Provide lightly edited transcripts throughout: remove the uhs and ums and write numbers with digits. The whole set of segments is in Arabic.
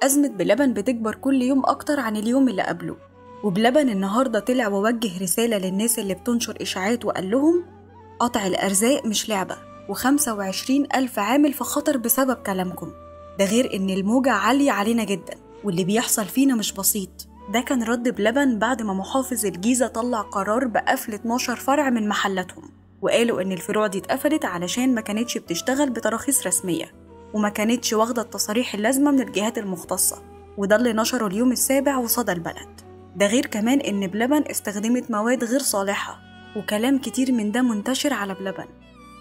أزمة بلبن بتكبر كل يوم أكتر عن اليوم اللي قبله، وبلبن النهاردة طلع ووجه رسالة للناس اللي بتنشر إشاعات وقال لهم قطع الأرزاق مش لعبة، و25,000 عامل في خطر بسبب كلامكم. ده غير إن الموجة عالية علينا جدا واللي بيحصل فينا مش بسيط. ده كان رد بلبن بعد ما محافظ الجيزة طلع قرار بقفل 12 فرع من محلاتهم، وقالوا إن الفروع دي اتقفلت علشان ما كانتش بتشتغل بتراخيص رسمية وما كانتش واخدة التصاريح اللازمة من الجهات المختصة، وده اللي نشره اليوم السابع وصدى البلد. ده غير كمان إن بلبن استخدمت مواد غير صالحة، وكلام كتير من ده منتشر على بلبن.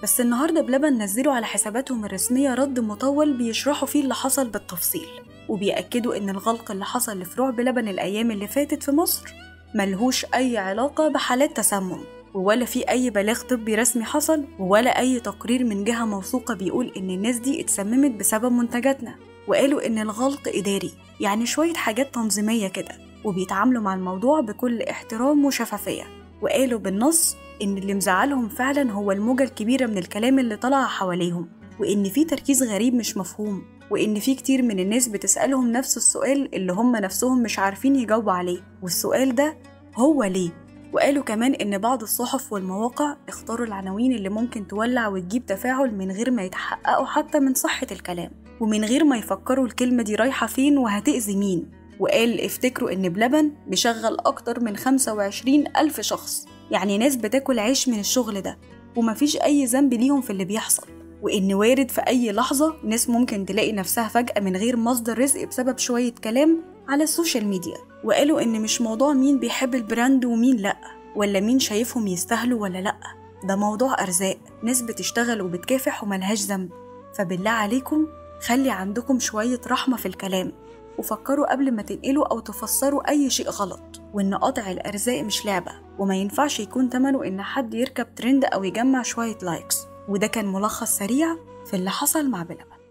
بس النهاردة بلبن نزلوا على حساباتهم الرسمية رد مطول بيشرحوا فيه اللي حصل بالتفصيل، وبيأكدوا إن الغلق اللي حصل لفروع بلبن الأيام اللي فاتت في مصر ملهوش أي علاقة بحالات تسمم، ولا في أي بلاغ طبي رسمي حصل، ولا أي تقرير من جهة موثوقة بيقول إن الناس دي اتسممت بسبب منتجاتنا. وقالوا إن الغلق إداري، يعني شوية حاجات تنظيمية كده، وبيتعاملوا مع الموضوع بكل احترام وشفافية. وقالوا بالنص إن اللي مزعلهم فعلا هو الموجة الكبيرة من الكلام اللي طلع حواليهم، وإن في تركيز غريب مش مفهوم، وإن في كتير من الناس بتسألهم نفس السؤال اللي هم نفسهم مش عارفين يجاوبوا عليه، والسؤال ده هو ليه؟ وقالوا كمان إن بعض الصحف والمواقع اختاروا العناوين اللي ممكن تولع وتجيب تفاعل من غير ما يتحققوا حتى من صحة الكلام، ومن غير ما يفكروا الكلمة دي رايحة فين وهتأذي مين. وقال افتكروا إن بلبن بيشغل أكتر من 25,000 شخص، يعني ناس بتاكل عيش من الشغل ده، ومفيش أي ذنب ليهم في اللي بيحصل، وإن وارد في أي لحظة ناس ممكن تلاقي نفسها فجأة من غير مصدر رزق بسبب شوية كلام على السوشيال ميديا. وقالوا إن مش موضوع مين بيحب البراند ومين لأ، ولا مين شايفهم يستاهلوا ولا لأ، ده موضوع أرزاق، ناس بتشتغل وبتكافح وملهاش ذنب. فبالله عليكم خلي عندكم شوية رحمة في الكلام، وفكروا قبل ما تنقلوا أو تفسروا أي شيء غلط، وإن قطع الأرزاق مش لعبة، وما ينفعش يكون تمنه إن حد يركب ترند أو يجمع شوية لايكس. وده كان ملخص سريع في اللي حصل مع بلبن.